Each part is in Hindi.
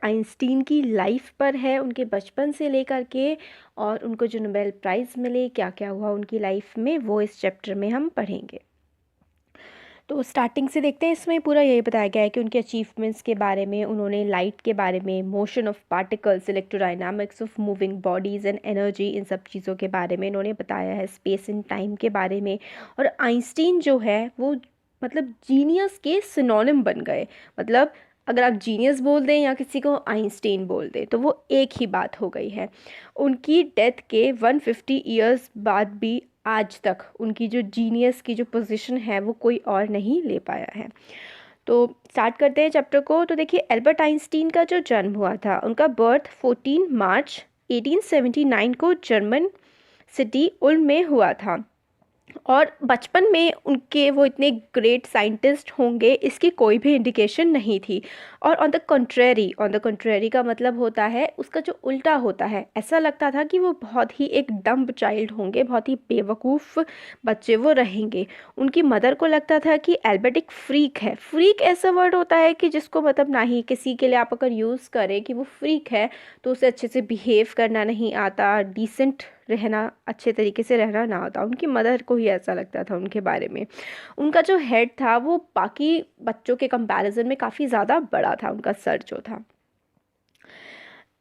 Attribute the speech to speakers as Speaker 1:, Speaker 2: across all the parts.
Speaker 1: आइंस्टीन की लाइफ पर है, उनके बचपन से लेकर के और उनको जो नोबेल प्राइज़ मिले, क्या क्या हुआ उनकी लाइफ में, वो इस चैप्टर में हम पढ़ेंगे। तो स्टार्टिंग से देखते हैं, इसमें पूरा यही बताया गया है कि उनके अचीवमेंट्स के बारे में, उन्होंने लाइट के बारे में, motion of particles, electrodynamics of moving bodies and energy, इन सब चीज़ों के बारे में इन्होंने बताया है, स्पेस एंड टाइम के बारे में। और आइंस्टीन जो है वो मतलब जीनियस के सिनोनिम बन गए। मतलब अगर आप जीनियस बोल दें या किसी को आइंस्टीन बोल दें तो वो एक ही बात हो गई है। उनकी डेथ के 150 ईयर्स बाद भी आज तक उनकी जो जीनियस की जो पोजीशन है वो कोई और नहीं ले पाया है। तो स्टार्ट करते हैं चैप्टर को। तो देखिए, एल्बर्ट आइंस्टीन का जो जन्म हुआ था, उनका बर्थ 14 मार्च 1879 को जर्मन सिटी उल्म में हुआ था। और बचपन में उनके वो इतने ग्रेट साइंटिस्ट होंगे इसकी कोई भी इंडिकेशन नहीं थी। और ऑन द कंट्रेरी का मतलब होता है उसका जो उल्टा होता है। ऐसा लगता था कि वो बहुत ही एक डम्ब चाइल्ड होंगे, बहुत ही बेवकूफ़ बच्चे वो रहेंगे। उनकी मदर को लगता था कि एल्बर्ट एक फ्रीक है। फ्रीक ऐसा वर्ड होता है कि जिसको मतलब ना ही किसी के लिए आप अगर यूज़ करें कि वो फ्रीक है तो उसे अच्छे से बिहेव करना नहीं आता, डिसेंट रहना, अच्छे तरीके से रहना ना आता। उनकी मदर को ही ऐसा लगता था उनके बारे में। उनका जो हेड था वो बाकी बच्चों के कंपैरिजन में काफ़ी ज़्यादा बड़ा था, उनका सर जो था।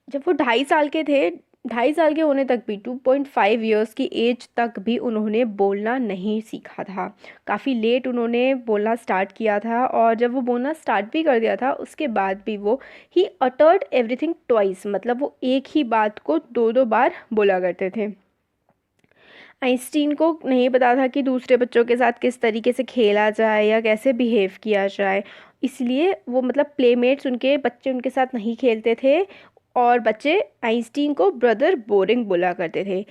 Speaker 1: जब वो 2.5 साल के थे, 2.5 साल के होने तक भी 2.5 ईयर्स की एज तक भी उन्होंने बोलना नहीं सीखा था। काफ़ी लेट उन्होंने बोलना स्टार्ट किया था। और जब वो बोलना स्टार्ट भी कर दिया था उसके बाद भी वो ही अटर्ड एवरीथिंग ट्वाइस, मतलब वो एक ही बात को दो दो बार बोला करते थे। आइंस्टीन को नहीं पता था कि दूसरे बच्चों के साथ किस तरीके से खेला जाए या कैसे बिहेव किया जाए। इसलिए वो मतलब प्लेमेट्स उनके बच्चे उनके साथ नहीं खेलते थे और बच्चे आइंस्टीन को ब्रदर बोरिंग बोला करते थे।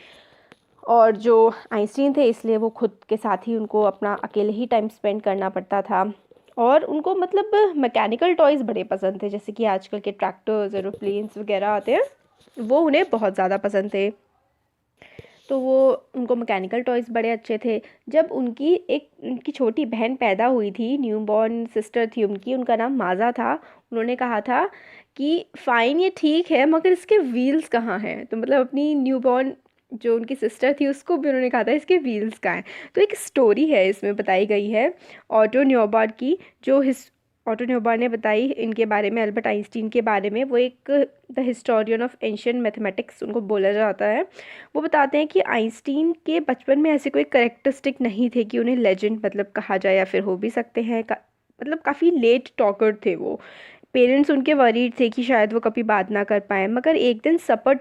Speaker 1: और जो आइंस्टीन थे इसलिए वो खुद के साथ ही उनको अपना अकेले ही टाइम स्पेंड करना पड़ता था। और उनको मतलब मैकेनिकल टॉयज़ बड़े पसंद थे, जैसे कि आजकल के ट्रैक्टर्स, एरोप्लेन्स वगैरह आते हैं, वो उन्हें बहुत ज़्यादा पसंद थे। तो वो उनको मैकेनिकल टॉयज़ बड़े अच्छे थे। जब उनकी छोटी बहन पैदा हुई थी, न्यू बॉर्न सिस्टर थी उनकी, उनका नाम माज़ा था। उन्होंने कहा था कि फ़ाइन ये ठीक है मगर इसके व्हील्स कहाँ हैं। तो मतलब अपनी न्यू बॉर्न जो उनकी सिस्टर थी उसको भी उन्होंने कहा था इसके व्हील्स कहाँ हैं। तो एक स्टोरी है इसमें बताई गई है ऑटो न्यूबार्ड की, जो ऑटो न्यूबार्ड ने बताई इनके बारे में, अल्बर्ट आइंस्टीन के बारे में। वो एक the historian of ancient mathematics उनको बोला जाता है। वो बताते हैं कि आइंस्टीन के बचपन में ऐसे कोई करेक्टरिस्टिक नहीं थे कि उन्हें लेजेंड मतलब कहा जाए, या फिर हो भी सकते हैं मतलब काफ़ी लेट टॉकर थे वो। पेरेंट्स उनके वरीड थे कि शायद वो कभी बात ना कर पाए। मगर एक दिन सपर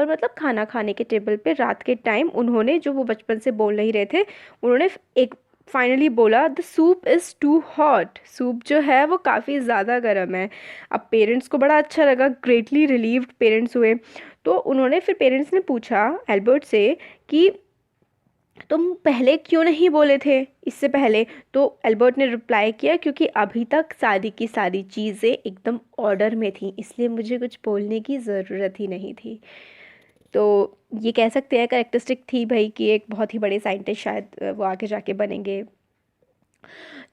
Speaker 1: मतलब खाना खाने के टेबल पे रात के टाइम उन्होंने, जो वो बचपन से बोल नहीं रहे थे, उन्होंने एक फाइनली बोला, the soup is too hot. Soup जो है वो काफ़ी ज़्यादा गर्म है। अब पेरेंट्स को बड़ा अच्छा लगा, ग्रेटली रिलीव्ड पेरेंट्स हुए। तो उन्होंने फिर पेरेंट्स ने पूछा एल्बर्ट से कि तुम पहले क्यों नहीं बोले थे इससे पहले। तो एल्बर्ट ने रिप्लाई किया, क्योंकि अभी तक सारी की सारी चीज़ें एकदम ऑर्डर में थी, इसलिए मुझे कुछ बोलने की ज़रूरत ही नहीं थी। तो ये कह सकते हैं करेक्टरिस्टिक थी भाई कि एक बहुत ही बड़े साइंटिस्ट शायद वो आगे जाके बनेंगे।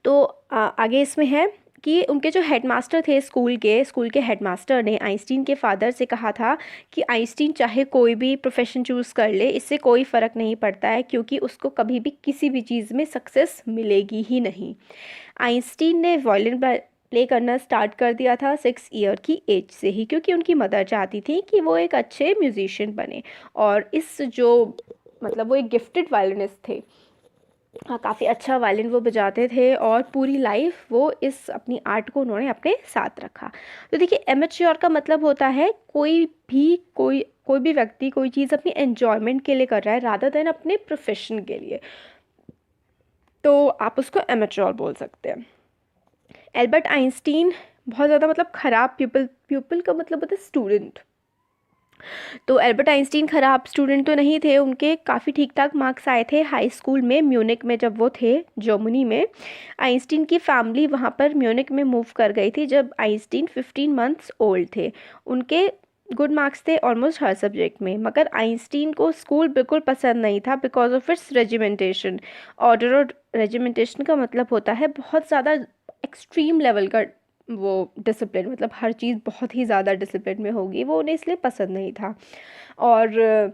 Speaker 1: तो आगे इसमें है कि उनके जो हेडमास्टर थे स्कूल के हेडमास्टर ने आइंस्टीन के फादर से कहा था कि आइंस्टीन चाहे कोई भी प्रोफेशन चूज़ कर ले, इससे कोई फ़र्क नहीं पड़ता है, क्योंकि उसको कभी भी किसी भी चीज़ में सक्सेस मिलेगी ही नहीं। आइंस्टीन ने वायलिन प्ले करना स्टार्ट कर दिया था 6 ईयर की एज से ही, क्योंकि उनकी मदर चाहती थी कि वो एक अच्छे म्यूजिशियन बने। और इस जो मतलब वो एक गिफ्टेड वायलिनिस्ट थे, हाँ, काफ़ी अच्छा वायलिन वो बजाते थे और पूरी लाइफ वो इस अपनी आर्ट को उन्होंने अपने साथ रखा। तो देखिए, एमेच्योर का मतलब होता है कोई भी व्यक्ति कोई चीज़ अपनी एन्जॉयमेंट के लिए कर रहा है रादर देन अपने प्रोफेशन के लिए, तो आप उसको एमेच्योर बोल सकते हैं। एल्बर्ट आइंस्टीन बहुत ज़्यादा मतलब ख़राब प्यूपल का मतलब होता है स्टूडेंट। तो एल्बर्ट आइंस्टीन ख़राब स्टूडेंट तो नहीं थे, उनके काफ़ी ठीक ठाक मार्क्स आए थे हाई स्कूल में म्यूनिक में जब वो थे जर्मनी में। आइंस्टीन की फैमिली वहाँ पर म्यूनिक में मूव कर गई थी जब आइंस्टीन 15 मंथ्स ओल्ड थे। उनके गुड मार्क्स थे ऑलमोस्ट हर सब्जेक्ट में, मगर आइंस्टीन को स्कूल बिल्कुल पसंद नहीं था because of its regimentation. Order और रेजिमेंटेशन का मतलब होता है बहुत ज़्यादा एक्सट्रीम लेवल का वो डिसिप्लिन, मतलब हर चीज़ बहुत ही ज़्यादा डिसिप्लिन में होगी, वो उन्हें इसलिए पसंद नहीं था। और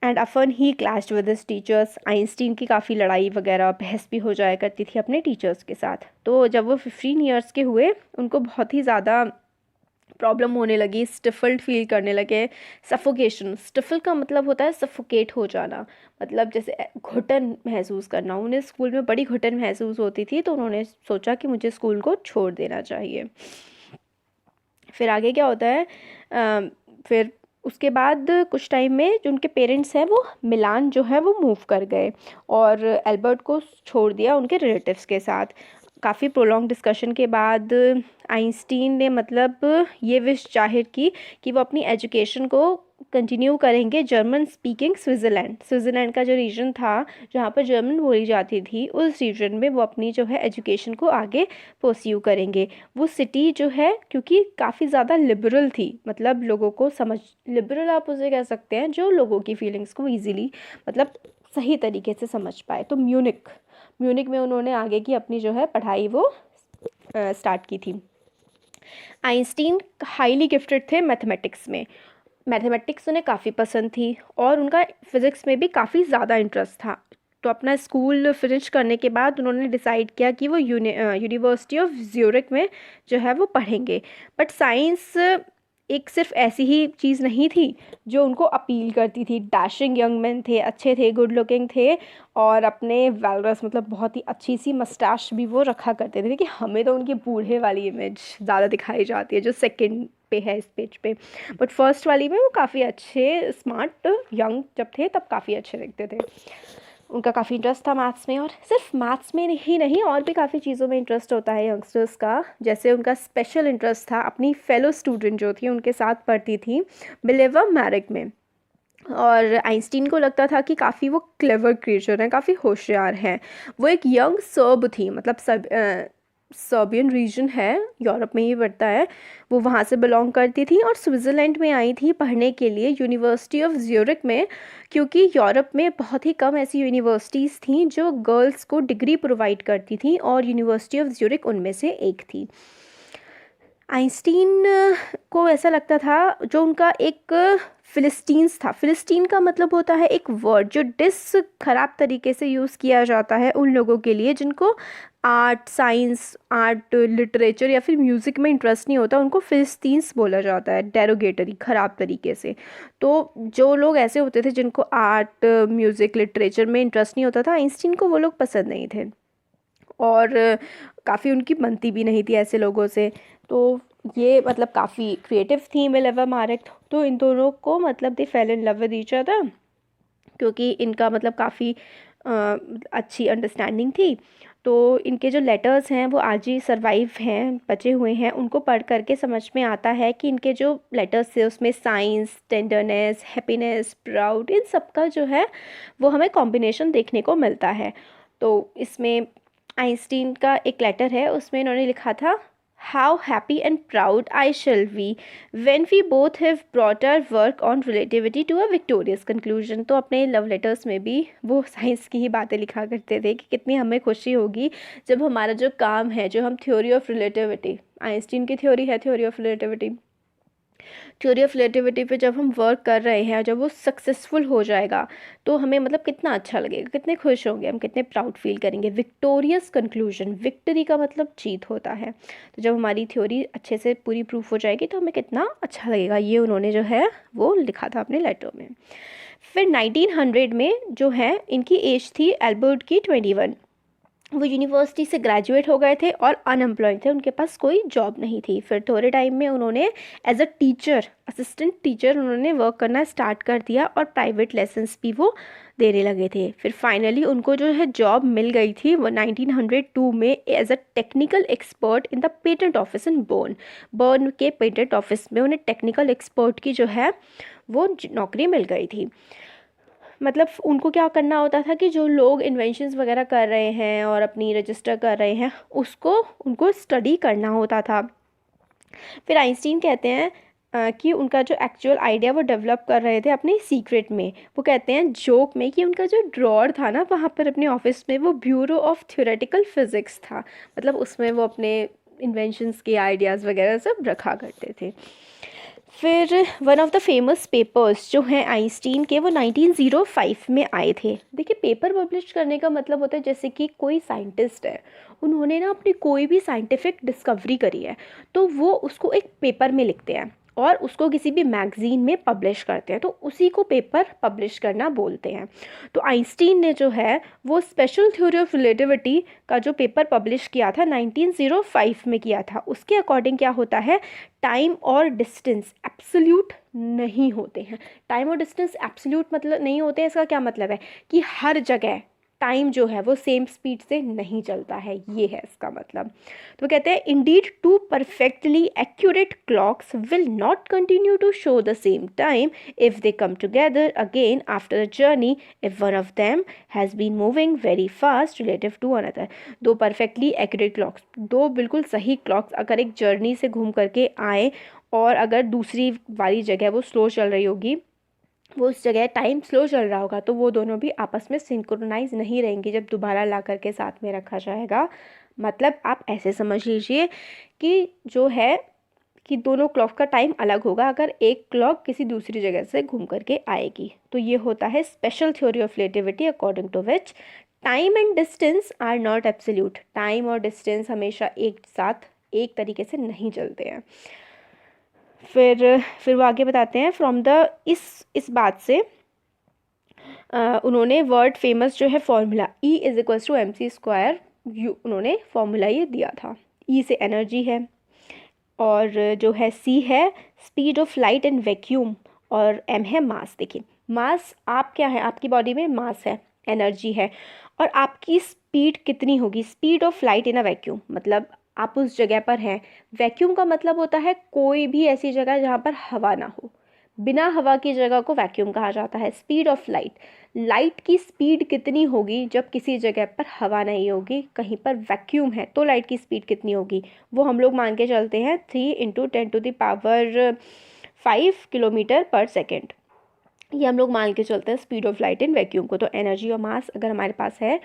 Speaker 1: and often he clashed with his teachers, Einstein की काफ़ी लड़ाई वगैरह बहस भी हो जाया करती थी अपने टीचर्स के साथ। तो जब वो 15 ईयर्स के हुए, उनको बहुत ही ज़्यादा प्रॉब्लम होने लगी, स्टिफल्ड फील करने लगे। सफोकेशन, स्टिफल का मतलब होता है सफोकेट हो जाना, मतलब जैसे घुटन महसूस करना। उन्हें स्कूल में बड़ी घुटन महसूस होती थी, तो उन्होंने सोचा कि मुझे स्कूल को छोड़ देना चाहिए। फिर आगे क्या होता है, फिर उसके बाद कुछ टाइम में जो उनके पेरेंट्स हैं वो मिलान जो है वो मूव कर गए और एल्बर्ट को छोड़ दिया उनके रिलेटिव्स के साथ। काफ़ी प्रोलॉन्ग डिस्कशन के बाद आइंस्टीन ने मतलब ये विश जाहिर की कि वो अपनी एजुकेशन को कंटिन्यू करेंगे जर्मन स्पीकिंग स्विट्ज़रलैंड। स्विट्ज़रलैंड का जो रीजन था जहाँ पर जर्मन बोली जाती थी, उस रीजन में वो अपनी जो है एजुकेशन को आगे परस्यू करेंगे। वो सिटी जो है क्योंकि काफ़ी ज़्यादा लिबरल थी, मतलब लोगों को समझ, लिबरल आप उसे कह सकते हैं जो लोगों की फीलिंग्स को ईजीली मतलब सही तरीके से समझ पाए। तो म्यूनिक में उन्होंने आगे की अपनी जो है पढ़ाई वो स्टार्ट की थी। आइंस्टीन हाईली गिफ्टेड थे मैथमेटिक्स में, मैथमेटिक्स उन्हें काफ़ी पसंद थी और उनका फिज़िक्स में भी काफ़ी ज़्यादा इंटरेस्ट था। तो अपना स्कूल फिनिश करने के बाद उन्होंने डिसाइड किया कि वो यूनिवर्सिटी ऑफ ज्यूरिक में जो है वो पढ़ेंगे। बट साइंस एक सिर्फ ऐसी ही चीज़ नहीं थी जो उनको अपील करती थी। डैशिंग यंग मैन थे, अच्छे थे, गुड लुकिंग थे और अपने वैलरस, मतलब बहुत ही अच्छी सी मस्टाश भी वो रखा करते थे कि हमें तो उनकी बूढ़े वाली इमेज ज़्यादा दिखाई जाती है जो सेकंड पे है इस पेज पे। बट फर्स्ट वाली में वो काफ़ी अच्छे, स्मार्ट, यंग जब थे तब काफ़ी अच्छे दिखते थे। उनका काफ़ी इंटरेस्ट था मैथ्स में, और सिर्फ मैथ्स में ही नहीं और भी काफ़ी चीज़ों में इंटरेस्ट होता है यंगस्टर्स का। जैसे उनका स्पेशल इंटरेस्ट था अपनी फेलो स्टूडेंट जो थी उनके साथ पढ़ती थी मिलेवा मैरिक में। और आइंस्टीन को लगता था कि काफ़ी वो क्लेवर क्रिएचर हैं, काफ़ी होशियार हैं। वो एक यंग सर्ब थी, मतलब सर्बियन रीजन है, यूरोप में ही पड़ता है, वो वहाँ से बिलोंग करती थी और स्विट्ज़रलैंड में आई थी पढ़ने के लिए यूनिवर्सिटी ऑफ ज्यूरिक में, क्योंकि यूरोप में बहुत ही कम ऐसी यूनिवर्सिटीज़ थी जो गर्ल्स को डिग्री प्रोवाइड करती थी और यूनिवर्सिटी ऑफ ज्यूरिक उनमें से एक थी। आइंस्टीन को ऐसा लगता था, जो उनका एक फिलिस्टीन्स था, फिलिस्टीन का मतलब होता है एक वर्ड जो ख़राब तरीके से यूज़ किया जाता है उन लोगों के लिए जिनको आर्ट, साइंस, आर्ट, लिटरेचर या फिर म्यूज़िक में इंटरेस्ट नहीं होता, उनको फिलिस्तीन्स बोला जाता है, डेरोगेटरी, ख़राब तरीके से। तो जो लोग ऐसे होते थे जिनको आर्ट, म्यूज़िक, लिटरेचर में इंटरेस्ट नहीं होता था, आइंस्टीन को वो लोग पसंद नहीं थे और काफ़ी उनकी बनती भी नहीं थी ऐसे लोगों से। तो ये मतलब काफ़ी क्रिएटिव थी मिलेवा मैरिक, तो इन दोनों को मतलब they fell in love with each other, क्योंकि इनका मतलब काफ़ी अच्छी अंडरस्टैंडिंग थी। तो इनके जो लेटर्स हैं वो आज ही सरवाइव हैं, बचे हुए हैं। उनको पढ़ करके समझ में आता है कि इनके जो लेटर्स थे उसमें साइंस, टेंडरनेस, हैप्पीनेस, प्राउड, इन सब का जो है वो हमें कॉम्बिनेशन देखने को मिलता है। तो इसमें आइंस्टीन का एक लेटर है, उसमें इन्होंने लिखा था, how happy and proud I shall be when we both have brought our work on relativity to a victorious conclusion. तो अपने लव लेटर्स में भी वो साइंस की ही बातें लिखा करते थे कि कितनी हमें खुशी होगी जब हमारा जो काम है, जो हम थ्योरी ऑफ रिलेटिविटी, आइंस्टीन की थ्योरी है theory of relativity, theory of relativity पे जब हम वर्क कर रहे हैं, जब वो सक्सेसफुल हो जाएगा तो हमें मतलब कितना अच्छा लगेगा, कितने खुश होंगे हम, कितने प्राउड फील करेंगे। विक्टोरियस कंक्लूजन, विक्ट्री का मतलब जीत होता है। तो जब हमारी थ्योरी अच्छे से पूरी प्रूफ हो जाएगी तो हमें कितना अच्छा लगेगा, ये उन्होंने जो है वो लिखा था अपने लेटर में। फिर 1900 में जो है इनकी एज थी एल्बर्ट की 21। वो यूनिवर्सिटी से ग्रेजुएट हो गए थे और अनएम्प्लॉयड थे, उनके पास कोई जॉब नहीं थी। फिर थोड़े टाइम में उन्होंने as a teacher, assistant teacher उन्होंने वर्क करना स्टार्ट कर दिया और प्राइवेट लेसन्स भी वो देने लगे थे। फिर फाइनली उनको जो है जॉब मिल गई थी वो 1902 में as a technical expert in the patent office in Bern के पेटेंट ऑफिस में उन्हें टेक्निकल एक्सपर्ट की जो है वो नौकरी मिल गई थी। मतलब उनको क्या करना होता था कि जो लोग इन्वेंशंस वगैरह कर रहे हैं और अपनी रजिस्टर कर रहे हैं उसको उनको स्टडी करना होता था। फिर आइंस्टीन कहते हैं कि उनका जो एक्चुअल आइडिया वो डेवलप कर रहे थे अपने सीक्रेट में। वो कहते हैं जोक में कि उनका जो ड्रॉअर था ना वहाँ पर अपने ऑफिस में, वो ब्यूरो ऑफ थ्योरेटिकल फिज़िक्स था, मतलब उसमें वो अपने इन्वेंशंस के आइडियाज़ वगैरह सब रखा करते थे। फिर one of the famous papers जो हैं आइंस्टीन के, वो 1905 में आए थे। देखिए, पेपर पब्लिश करने का मतलब होता है जैसे कि कोई साइंटिस्ट है, उन्होंने ना अपनी कोई भी साइंटिफिक डिस्कवरी करी है, तो वो उसको एक पेपर में लिखते हैं और उसको किसी भी मैगज़ीन में पब्लिश करते हैं, तो उसी को पेपर पब्लिश करना बोलते हैं। तो आइंस्टीन ने जो है वो स्पेशल थ्योरी ऑफ रिलेटिविटी का जो पेपर पब्लिश किया था 1905 में किया था। उसके अकॉर्डिंग क्या होता है, टाइम और डिस्टेंस एब्सोल्यूट नहीं होते हैं। टाइम और डिस्टेंस एब्सोल्यूट मतलब नहीं होते हैं, इसका क्या मतलब है कि हर जगह टाइम जो है वो सेम स्पीड से नहीं चलता है, ये है इसका मतलब। तो कहते हैं indeed two perfectly accurate clocks will not continue to show the same time if they come together again after a journey if one of them has been moving very fast relative to another. दो परफेक्टली एक्यूरेट क्लॉक्स, दो बिल्कुल सही क्लॉक्स अगर एक जर्नी से घूम करके आए और अगर दूसरी वाली जगह वो स्लो चल रही होगी, वो उस जगह टाइम स्लो चल रहा होगा, तो वो दोनों भी आपस में सिंक्रोनाइज नहीं रहेंगे जब दोबारा ला करके साथ में रखा जाएगा। मतलब आप ऐसे समझ लीजिए कि जो है कि दोनों क्लॉक का टाइम अलग होगा अगर एक क्लॉक किसी दूसरी जगह से घूम करके आएगी। तो ये होता है special theory of relativity according to which time and distance are not absolute. Time और डिस्टेंस हमेशा एक साथ एक तरीके से नहीं चलते हैं। फिर वो आगे बताते हैं फ्रॉम द इस बात से उन्होंने वर्ल्ड फेमस जो है फॉर्मूला E=mc², उन्होंने फॉर्मूला ये दिया था। E से एनर्जी है, और जो है C है speed of light and vacuum, और M है मास। देखिए, मास आप क्या है, आपकी बॉडी में मास है, एनर्जी है, और आपकी स्पीड कितनी होगी, speed of light in a vacuum, मतलब आप उस जगह पर हैं। वैक्यूम का मतलब होता है कोई भी ऐसी जगह जहाँ पर हवा ना हो, बिना हवा की जगह को वैक्यूम कहा जाता है। स्पीड ऑफ लाइट, लाइट की स्पीड कितनी होगी जब किसी जगह पर हवा नहीं होगी, कहीं पर वैक्यूम है, तो लाइट की स्पीड कितनी होगी, वो हम लोग मान के चलते हैं 3 × 10⁵ किलोमीटर पर सेकेंड। ये हम लोग मान के चलते हैं speed of light in vacuum को। तो एनर्जी और मास अगर हमारे पास है,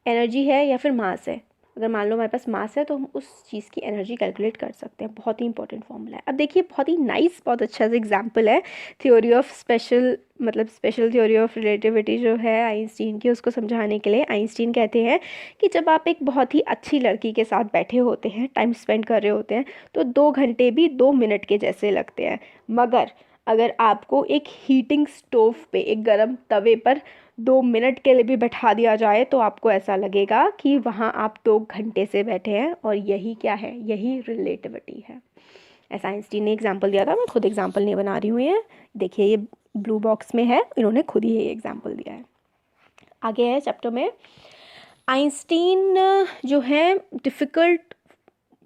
Speaker 1: एनर्जी है या फिर मास है, अगर मान लो हमारे पास मास है तो हम उस चीज़ की एनर्जी कैलकुलेट कर सकते हैं। बहुत ही इंपॉर्टेंट फॉर्मूला है। अब देखिए, बहुत ही नाइस, बहुत अच्छा सा एग्जांपल है थ्योरी ऑफ स्पेशल, मतलब स्पेशल थ्योरी ऑफ रिलेटिविटी जो है आइंस्टीन की, उसको समझाने के लिए आइंस्टीन कहते हैं कि जब आप एक बहुत ही अच्छी लड़की के साथ बैठे होते हैं, टाइम स्पेंड कर रहे होते हैं, तो 2 घंटे भी 2 मिनट के जैसे लगते हैं। मगर अगर आपको एक हीटिंग स्टोव पे, एक गर्म तवे पर 2 मिनट के लिए भी बैठा दिया जाए, तो आपको ऐसा लगेगा कि वहाँ आप 2 घंटे से बैठे हैं। और यही क्या है, यही रिलेटिविटी है। ऐसा आइंस्टीन ने एग्जाम्पल दिया था, मैं खुद एग्जाम्पल नहीं बना रही हूँ ये। देखिए, ये ब्लू बॉक्स में है, इन्होंने खुद ही ये एग्जाम्पल दिया है। आगे है चैप्टर में, आइंस्टीन जो है difficult,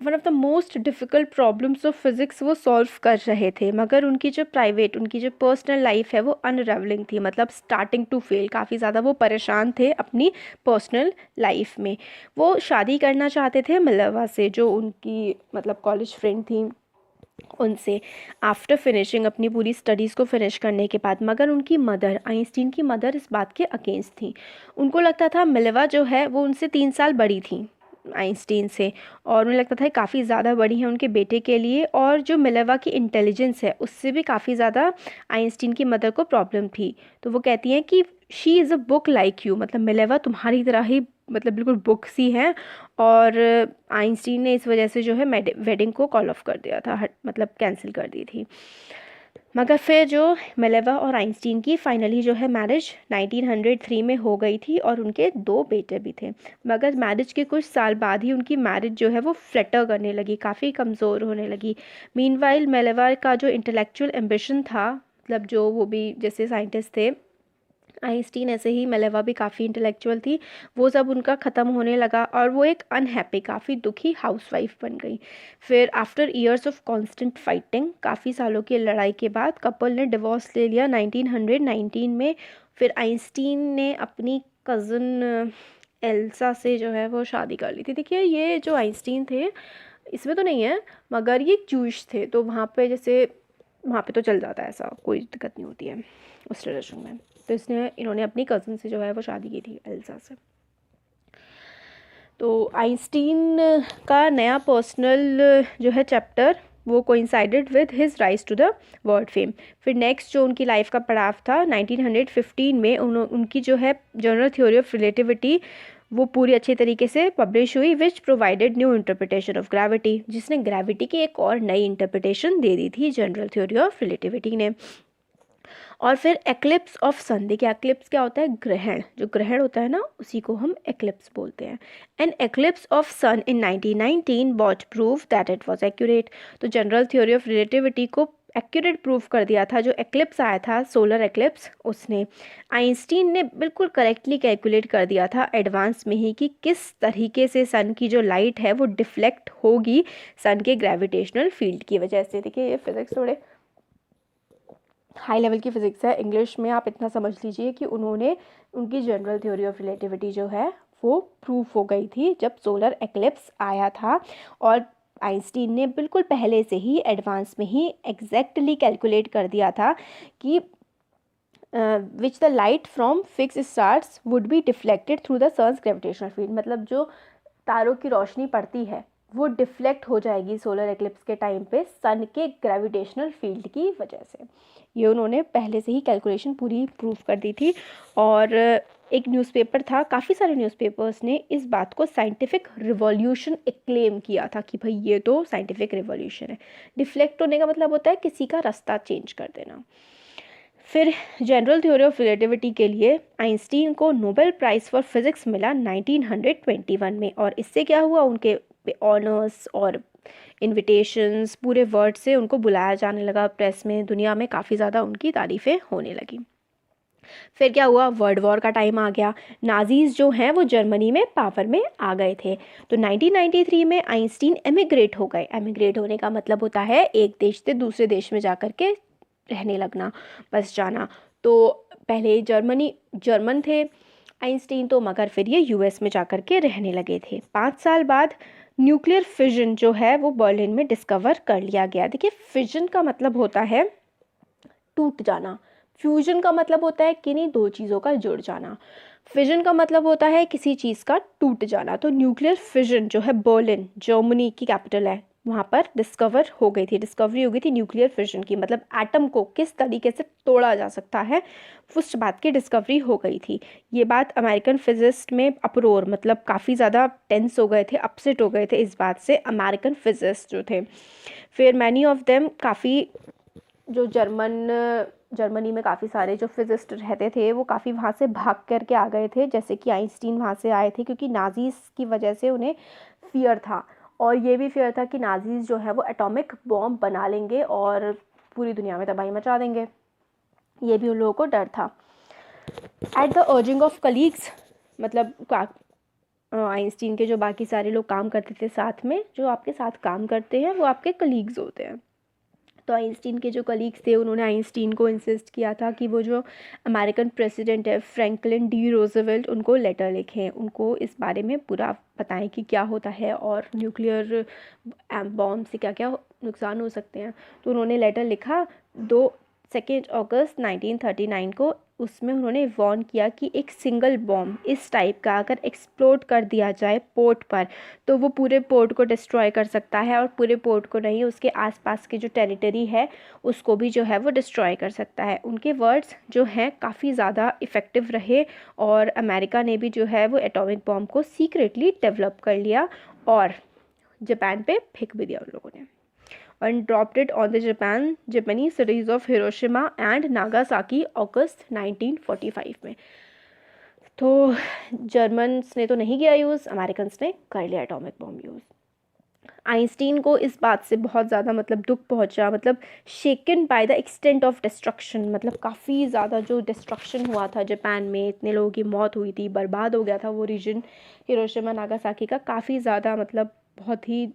Speaker 1: one of the most difficult problems of physics वो सॉल्व कर रहे थे, मगर उनकी जो प्राइवेट, उनकी जो पर्सनल लाइफ है वो अनरेवलिंग थी, मतलब स्टार्टिंग टू फेल। काफ़ी ज़्यादा वो परेशान थे अपनी पर्सनल लाइफ में। वो शादी करना चाहते थे मिनर्वा से, जो उनकी मतलब कॉलेज फ्रेंड थी उनसे, आफ्टर फिनिशिंग, अपनी पूरी स्टडीज़ को फिनिश करने के बाद। मगर उनकी मदर, आइंस्टीन की मदर, इस बात के अगेंस्ट थी। उनको लगता था मिनर्वा जो है वो उनसे 3 साल बड़ी थी आइंस्टीन से, और उन्हें लगता था काफ़ी ज़्यादा बड़ी है उनके बेटे के लिए, और जो मिनर्वा की इंटेलिजेंस है उससे भी काफ़ी ज़्यादा आइंस्टीन की मदर को प्रॉब्लम थी। तो वो कहती हैं कि she is a book like you, मतलब मिनर्वा तुम्हारी तरह ही, मतलब बिल्कुल बुक सी है। और आइंस्टीन ने इस वजह से जो है वेडिंग को कॉल ऑफ कर दिया था, मतलब कैंसिल कर दी थी। मगर फिर जो मिनर्वा और आइंस्टीन की फाइनली जो है मैरिज 1903 में हो गई थी, और उनके 2 बेटे भी थे। मगर मैरिज के कुछ साल बाद ही उनकी मैरिज जो है वो फ्लटर करने लगी, काफ़ी कमज़ोर होने लगी। मीनवाइल मिनर्वा का जो इंटेलेक्चुअल एम्बिशन था, मतलब जो वो भी जैसे साइंटिस्ट थे आइंस्टीन, ऐसे ही मिनर्वा भी काफ़ी इंटेलेक्चुअल थी, वो सब उनका ख़त्म होने लगा, और वो एक अनहैप्पी, काफ़ी दुखी हाउसवाइफ बन गई। फिर after years of constant fighting, काफ़ी सालों की लड़ाई के बाद कपल ने डिवोर्स ले लिया 1919 में। फिर आइंस्टीन ने अपनी कज़न एल्सा से जो है वो शादी कर ली थी। देखिए, ये जो आइंस्टीन थे, इसमें तो नहीं है, मगर ये जूश थे, तो वहाँ पे जैसे, वहाँ पे तो चल जाता है, ऐसा कोई दिक्कत नहीं होती है उस ट्रेडिशन में। तो इन्होंने अपनी कज़न से जो है वो शादी की थी, एल्सा से। तो आइंस्टीन का नया पर्सनल जो है चैप्टर वो coincided with his rise to the world fame. फिर नेक्स्ट जो उनकी लाइफ का पड़ाव था 1915 में उनकी जो है जनरल थ्योरी ऑफ रिलेटिविटी वो पूरी अच्छे तरीके से पब्लिश हुई, which provided new interpretation of gravity, जिसने ग्रेविटी की एक और नई इंटरप्रिटेशन दे दी थी जनरल थ्योरी ऑफ रिलेटिविटी ने। और फिर एक्लिप्स ऑफ सन, देखिए एक्लिप्स क्या होता है, ग्रहण, जो ग्रहण होता है ना उसी को हम एक्लिप्स बोलते हैं। An eclipse of sun in 1919 brought prove that it was accurate, तो जनरल थ्योरी ऑफ रिलेटिविटी को एक्यूरेट प्रूव कर दिया था जो एक्लिप्स आया था, सोलर एक्लिप्स, उसने आइंस्टीन ने बिल्कुल करेक्टली कैलकुलेट कर दिया था एडवांस में ही कि किस तरीके से सन की जो लाइट है वो डिफ्लेक्ट होगी सन के ग्रेविटेशनल फील्ड की वजह से। देखिए ये फिजिक्स थोड़े हाई लेवल की फ़िज़िक्स है, इंग्लिश में आप इतना समझ लीजिए कि उन्होंने उनकी जनरल थ्योरी ऑफ रिलेटिविटी जो है वो प्रूफ हो गई थी जब सोलर एक्लिप्स आया था। और आइंस्टीन ने बिल्कुल पहले से ही एडवांस में ही एग्जैक्टली कैलकुलेट कर दिया था कि which the light from fix stars would be deflected through the sun's gravitational field, मतलब जो तारों की रोशनी पड़ती है वो डिफ्लेक्ट हो जाएगी सोलर एक्लिप्स के टाइम पे सन के ग्रेविटेशनल फील्ड की वजह से। ये उन्होंने पहले से ही कैलकुलेशन पूरी प्रूफ कर दी थी। और एक न्यूज़पेपर था, काफ़ी सारे न्यूज़पेपर्स ने इस बात को साइंटिफिक रिवॉल्यूशन एक्लेम किया था कि भाई ये तो साइंटिफिक रिवॉल्यूशन है। डिफ्लेक्ट होने का मतलब होता है किसी का रास्ता चेंज कर देना। फिर जनरल थ्योरी ऑफ रिलेटिविटी के लिए आइंस्टीन को नोबेल प्राइज़ फॉर फिज़िक्स मिला 1921 में, और इससे क्या हुआ, उनके ऑनर्स और इनविटेशंस पूरे वर्ल्ड से उनको बुलाया जाने लगा, प्रेस में, दुनिया में काफ़ी ज़्यादा उनकी तारीफ़ें होने लगी। फिर क्या हुआ, वर्ल्ड वॉर का टाइम आ गया, नाजीज जो हैं वो जर्मनी में पावर में आ गए थे। तो 1993 में आइंस्टीन एमिग्रेट हो गए। एमिग्रेट होने का मतलब होता है एक देश से दूसरे देश में जा कर के रहने लगना, बस जाना। तो पहले जर्मन थे आइंस्टीन तो, मगर फिर ये यूएस में जा कर के रहने लगे थे। 5 साल बाद न्यूक्लियर फिजन जो है वो बर्लिन में डिस्कवर कर लिया गया। देखिए फिजन का मतलब होता है टूट जाना, फ्यूजन का मतलब होता है किन्हीं दो चीज़ों का जुड़ जाना, फिजन का मतलब होता है किसी चीज़ का टूट जाना। तो न्यूक्लियर फिजन जो है बर्लिन, जर्मनी की कैपिटल है, वहाँ पर डिस्कवरी हो गई थी न्यूक्लियर फिजन की, मतलब एटम को किस तरीके से तोड़ा जा सकता है उस बात की डिस्कवरी हो गई थी। ये बात अमेरिकन फिजिस्ट में अप्रोर, मतलब काफ़ी ज़्यादा टेंस हो गए थे, अपसेट हो गए थे इस बात से अमेरिकन फिजिस्ट जो थे। फिर मैनी ऑफ देम, काफ़ी जो जर्मनी में काफ़ी सारे जो फिजिस्ट रहते थे वो काफ़ी वहाँ से भाग करके आ गए थे, जैसे कि आइंस्टीन वहाँ से आए थे, क्योंकि नाजीज़ की वजह से उन्हें फियर था, और ये भी फियर था कि नाजीज़ जो है वो एटॉमिक बॉम्ब बना लेंगे और पूरी दुनिया में तबाही मचा देंगे, ये भी उन लोगों को डर था। At the urging of colleagues, मतलब आइंस्टीन के जो बाकी सारे लोग काम करते थे साथ में, जो आपके साथ काम करते हैं वो आपके कलीग्स होते हैं। तो आइंस्टीन के जो कलीग्स थे उन्होंने आइंस्टीन को इंसिस्ट किया था कि वो जो अमेरिकन प्रेसिडेंट है फ्रैंकलिन डी रोजवेल्ट, उनको लेटर लिखें, उनको इस बारे में पूरा बताएं कि क्या होता है और न्यूक्लियर बॉम्ब से क्या क्या नुकसान हो सकते हैं। तो उन्होंने लेटर लिखा 2 अगस्त 1939 को। उसमें उन्होंने वार्न किया कि एक सिंगल बॉम्ब इस टाइप का अगर एक्सप्लोड कर दिया जाए पोर्ट पर तो वो पूरे पोर्ट को डिस्ट्रॉय कर सकता है, और पूरे पोर्ट को नहीं, उसके आसपास की जो टेरिटरी है उसको भी जो है वो डिस्ट्रॉय कर सकता है। उनके वर्ड्स जो हैं काफ़ी ज़्यादा इफ़ेक्टिव रहे, और अमेरिका ने भी जो है वो एटॉमिक बॉम्ब को सीक्रेटली डेवलप कर लिया और जापान पे फेंक भी दिया उन लोगों ने, and dropped it on the Japanese cities of Hiroshima and Nagasaki अगस्त 1945 में। तो जर्मन्स ने तो नहीं किया यूज़, अमेरिकन्स ने कर लिया एटॉमिक बॉम्ब यूज़। आइंस्टीन को इस बात से बहुत ज़्यादा मतलब दुख पहुंचा, मतलब shaken by the extent of destruction, मतलब काफ़ी ज़्यादा जो डिस्ट्रक्शन हुआ था जापान में, इतने लोगों की मौत हुई थी, बर्बाद हो गया था वो रीजन हिरोशिमा नागासाकी का, काफ़ी ज़्यादा मतलब बहुत ही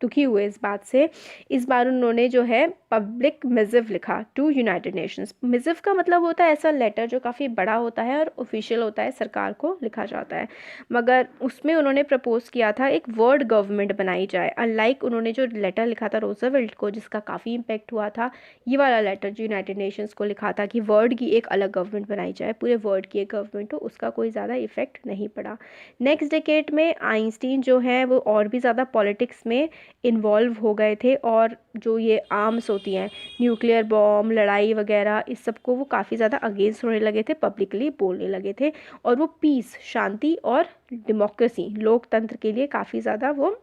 Speaker 1: दुखी हुए इस बात से। इस बार उन्होंने जो है पब्लिक मिसिव लिखा टू यूनाइटेड नेशंस। मिसिव का मतलब होता है ऐसा लेटर जो काफ़ी बड़ा होता है और ऑफिशियल होता है, सरकार को लिखा जाता है। मगर उसमें उन्होंने प्रपोज किया था एक वर्ल्ड गवर्नमेंट बनाई जाए। अनलाइक उन्होंने जो लेटर लिखा था रूजवेल्ट को, जिसका काफ़ी इम्पेक्ट हुआ था, ये वाला लेटर जो यूनाइटेड नेशंस को लिखा था कि वर्ल्ड की एक अलग गवर्नमेंट बनाई जाए, पूरे वर्ल्ड की एक गवर्नमेंट हो, उसका कोई ज़्यादा इफेक्ट नहीं पड़ा। नेक्स्ट डेकेड में आइंस्टीन जो है वो और भी ज़्यादा पॉलिटिक्स में इन्वॉल्व हो गए थे, और जो ये आर्म्स होती हैं, न्यूक्लियर बॉम्ब, लड़ाई वगैरह, इस सब को वो काफ़ी ज़्यादा अगेंस्ट होने लगे थे, पब्लिकली बोलने लगे थे। और वो पीस, शांति और डेमोक्रेसी, लोकतंत्र के लिए काफ़ी ज़्यादा वो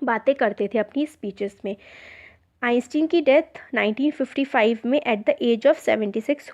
Speaker 1: बातें करते थे अपनी स्पीचेस में। आइंस्टीन की डेथ 1955 में एट द एज ऑफ 76